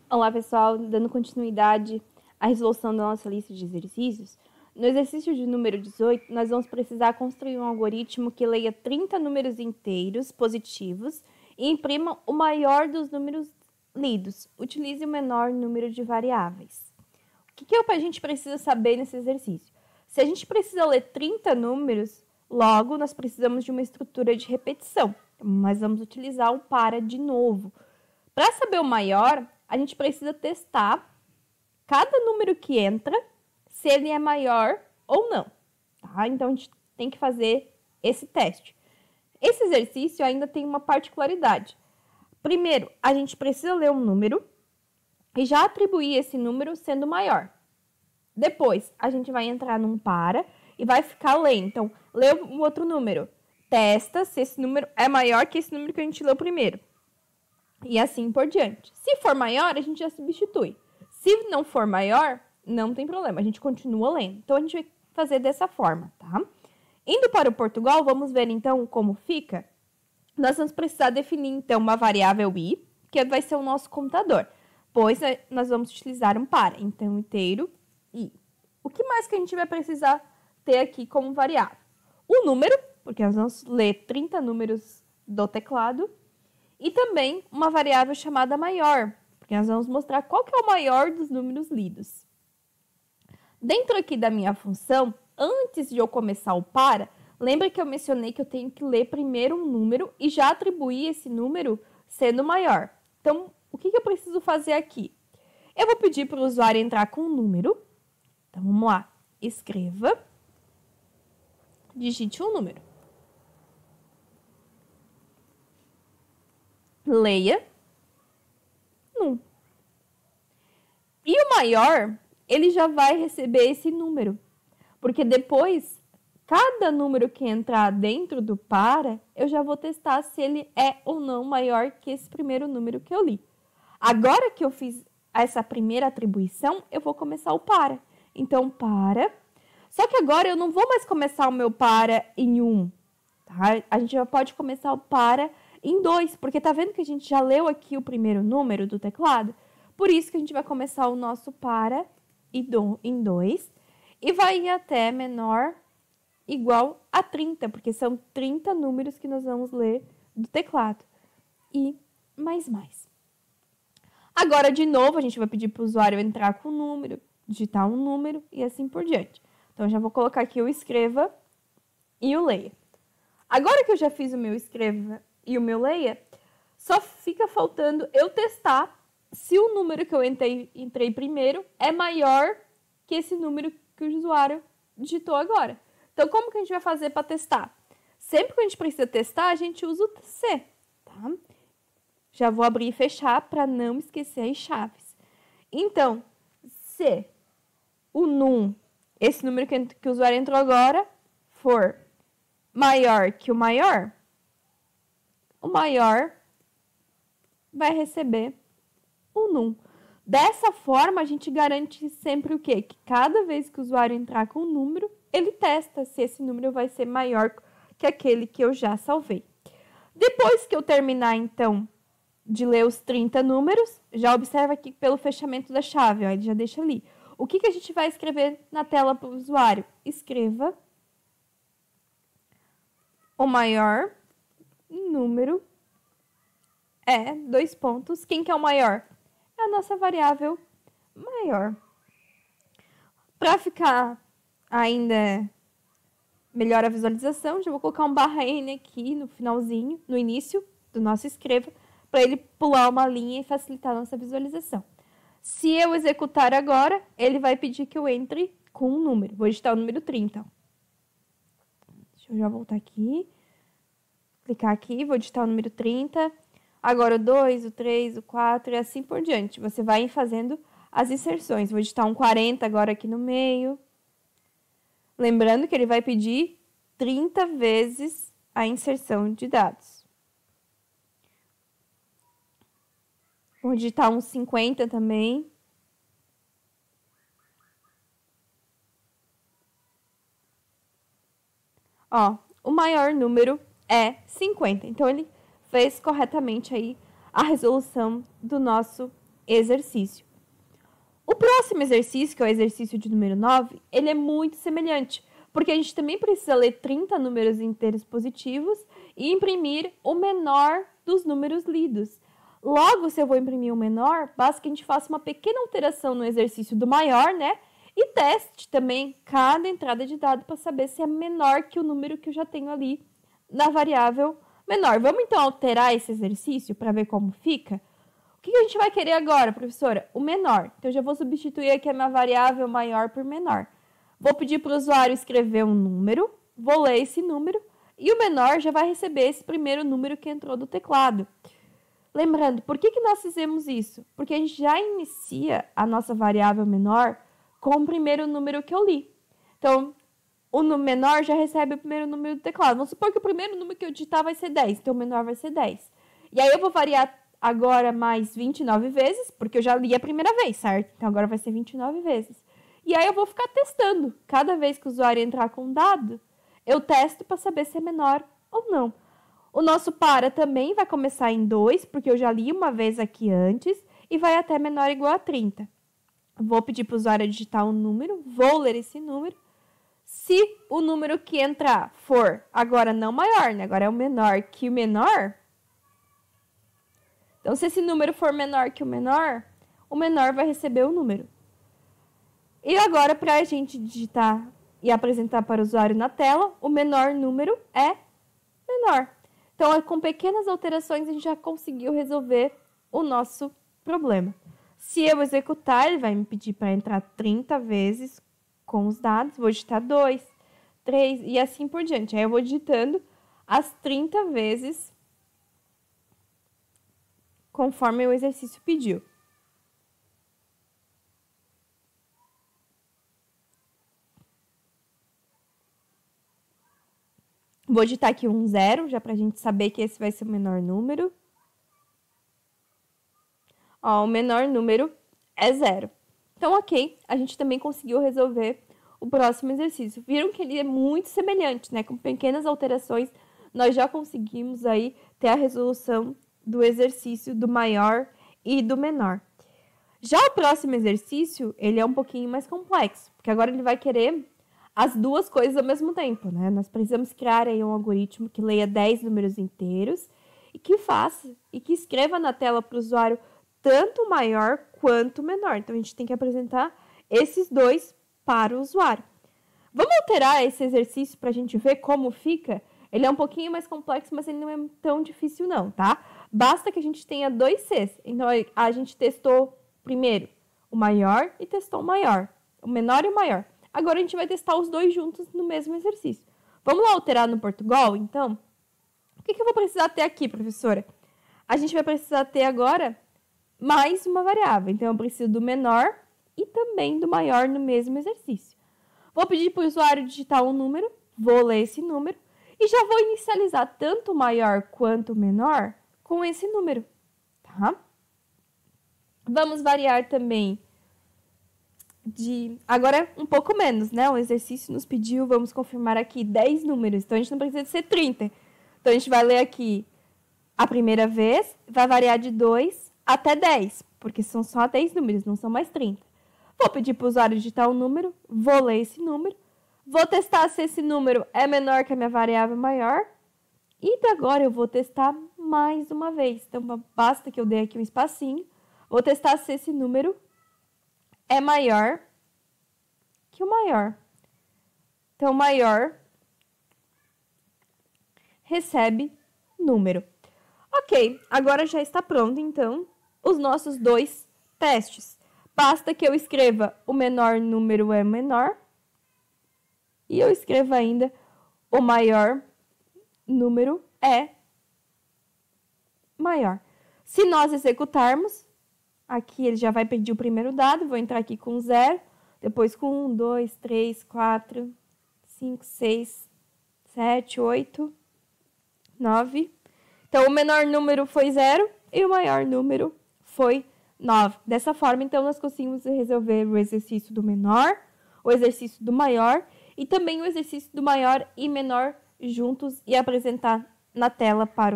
Olá, pessoal, dando continuidade à resolução da nossa lista de exercícios. No exercício de número 18, nós vamos precisar construir um algoritmo que leia 30 números inteiros positivos e imprima o maior dos números lidos. Utilize o menor número de variáveis. O que a gente precisa saber nesse exercício? Se a gente precisa ler 30 números, logo nós precisamos de uma estrutura de repetição. Então, nós vamos utilizar o para de novo. Para saber o maior, a gente precisa testar cada número que entra, se ele é maior ou não, tá? Então, a gente tem que fazer esse teste. Esse exercício ainda tem uma particularidade. Primeiro, a gente precisa ler um número e já atribuir esse número sendo maior. Depois, a gente vai entrar num para e vai ficar lendo. Então, lê um outro número. Testa se esse número é maior que esse número que a gente leu primeiro. E assim por diante. Se for maior, a gente já substitui. Se não for maior, não tem problema, a gente continua lendo. Então, a gente vai fazer dessa forma, tá? Indo para o Portugal, vamos ver então como fica. Nós vamos precisar definir então uma variável i, que vai ser o nosso contador, pois nós vamos utilizar um para. Então, inteiro i. O que mais que a gente vai precisar ter aqui como variável? O número, porque nós vamos ler 30 números do teclado. E também uma variável chamada maior, porque nós vamos mostrar qual que é o maior dos números lidos. Dentro aqui da minha função, antes de eu começar o para, lembra que eu mencionei que eu tenho que ler primeiro um número e já atribuir esse número sendo maior. Então, o que eu preciso fazer aqui? Eu vou pedir para o usuário entrar com um número. Então, vamos lá. Escreva. Digite um número. Leia num. E o maior, ele já vai receber esse número. Porque depois, cada número que entrar dentro do para, eu já vou testar se ele é ou não maior que esse primeiro número que eu li. Agora que eu fiz essa primeira atribuição, eu vou começar o para. Então, para. Só que agora eu não vou mais começar o meu para em 1. Tá? A gente já pode começar o para em 2, porque tá vendo que a gente já leu aqui o primeiro número do teclado? Por isso que a gente vai começar o nosso para em 2 e vai ir até menor igual a 30, porque são 30 números que nós vamos ler do teclado. E mais. Agora, de novo, a gente vai pedir para o usuário entrar com o número, digitar um número e assim por diante. Então, eu já vou colocar aqui o escreva e o leia. Agora que eu já fiz o meu escreva e o meu leia, só fica faltando eu testar se o número que eu entrei primeiro é maior que esse número que o usuário digitou agora. Então, como que a gente vai fazer para testar? Sempre que a gente precisa testar, a gente usa o C, tá? Já vou abrir e fechar para não esquecer as chaves. Então, se o num, esse número que o usuário entrou agora, for maior que o maior vai receber o num. Dessa forma, a gente garante sempre o quê? Que cada vez que o usuário entrar com um número, ele testa se esse número vai ser maior que aquele que eu já salvei. Depois que eu terminar, então, de ler os 30 números, já observa aqui pelo fechamento da chave, ó, ele já deixa ali. O que a gente vai escrever na tela para o usuário? Escreva o maior número é, 2 pontos. Quem que é o maior? É a nossa variável maior. Para ficar ainda melhor a visualização, já vou colocar um /n aqui no finalzinho, no início do nosso escreva, para ele pular uma linha e facilitar a nossa visualização. Se eu executar agora, ele vai pedir que eu entre com um número. Vou digitar o número 30. Deixa eu já voltar aqui. Clicar aqui, vou digitar o número 30. Agora o 2, o 3, o 4 e assim por diante. Você vai fazendo as inserções. Vou digitar um 40 agora aqui no meio. Lembrando que ele vai pedir 30 vezes a inserção de dados. Vou digitar um 50 também. Ó, o maior número é 50. Então, ele fez corretamente aí a resolução do nosso exercício. O próximo exercício, que é o exercício de número 9, ele é muito semelhante, porque a gente também precisa ler 30 números inteiros positivos e imprimir o menor dos números lidos. Logo, se eu vou imprimir o menor, basta que a gente faça uma pequena alteração no exercício do maior, né? E teste também cada entrada de dado para saber se é menor que o número que eu já tenho ali na variável menor. Vamos então alterar esse exercício para ver como fica? O que a gente vai querer agora, professora? O menor. Então, eu já vou substituir aqui a minha variável maior por menor. Vou pedir para o usuário escrever um número, vou ler esse número, e o menor já vai receber esse primeiro número que entrou do teclado. Lembrando, por que nós fizemos isso? Porque a gente já inicia a nossa variável menor com o primeiro número que eu li. Então, o menor já recebe o primeiro número do teclado. Vamos supor que o primeiro número que eu digitar vai ser 10, então o menor vai ser 10. E aí eu vou variar agora mais 29 vezes, porque eu já li a primeira vez, certo? Então agora vai ser 29 vezes. E aí eu vou ficar testando. Cada vez que o usuário entrar com um dado, eu testo para saber se é menor ou não. O nosso para também vai começar em 2, porque eu já li uma vez aqui antes, e vai até menor ou igual a 30. Vou pedir para o usuário digitar um número, vou ler esse número. Se o número que entrar for agora não maior, né? Agora é o menor que o menor. Então, se esse número for menor que o menor vai receber o número. E agora, para a gente digitar e apresentar para o usuário na tela, o menor número é menor. Então, com pequenas alterações, a gente já conseguiu resolver o nosso problema. Se eu executar, ele vai me pedir para entrar 30 vezes com os dados. Vou digitar 2, 3 e assim por diante. Aí eu vou digitando as 30 vezes conforme o exercício pediu. Vou digitar aqui um 0, já para a gente saber que esse vai ser o menor número. Ó, o menor número é 0. Então, ok, a gente também conseguiu resolver o próximo exercício. Viram que ele é muito semelhante, né? Com pequenas alterações, nós já conseguimos aí ter a resolução do exercício do maior e do menor. Já o próximo exercício, ele é um pouquinho mais complexo, porque agora ele vai querer as duas coisas ao mesmo tempo, né? Nós precisamos criar aí um algoritmo que leia 10 números inteiros e que faça e que escreva na tela para o usuário tanto maior quanto menor. Então, a gente tem que apresentar esses dois para o usuário. Vamos alterar esse exercício para a gente ver como fica? Ele é um pouquinho mais complexo, mas ele não é tão difícil não, tá? Basta que a gente tenha 2 Cs. Então, a gente testou primeiro o maior e testou o maior. O menor e o maior. Agora, a gente vai testar os dois juntos no mesmo exercício. Vamos lá alterar no Portugal, então? O que eu vou precisar ter aqui, professora? A gente vai precisar ter agora mais uma variável. Então, eu preciso do menor e também do maior no mesmo exercício. Vou pedir para o usuário digitar um número, vou ler esse número e já vou inicializar tanto o maior quanto o menor com esse número, tá? Vamos variar também agora um pouco menos, né? O exercício nos pediu, vamos confirmar aqui 10 números, então a gente não precisa de ser 30. Então, a gente vai ler aqui a primeira vez, vai variar de 2 até 10, porque são só 10 números, não são mais 30. Vou pedir para o usuário digitar um número, vou ler esse número, vou testar se esse número é menor que a minha variável maior, e agora eu vou testar mais uma vez. Então, basta que eu dê aqui um espacinho, vou testar se esse número é maior que o maior. Então, o maior recebe número. Ok, agora já está pronto, então, os nossos 2 testes. Basta que eu escreva o menor número é menor e eu escreva ainda o maior número é maior. Se nós executarmos, aqui ele já vai pedir o primeiro dado, vou entrar aqui com 0, depois com 1, 2, 3, 4, 5, 6, 7, 8, 9. Então, o menor número foi 0 e o maior número foi 9. Dessa forma, então, nós conseguimos resolver o exercício do menor, o exercício do maior e também o exercício do maior e menor juntos e apresentar na tela para o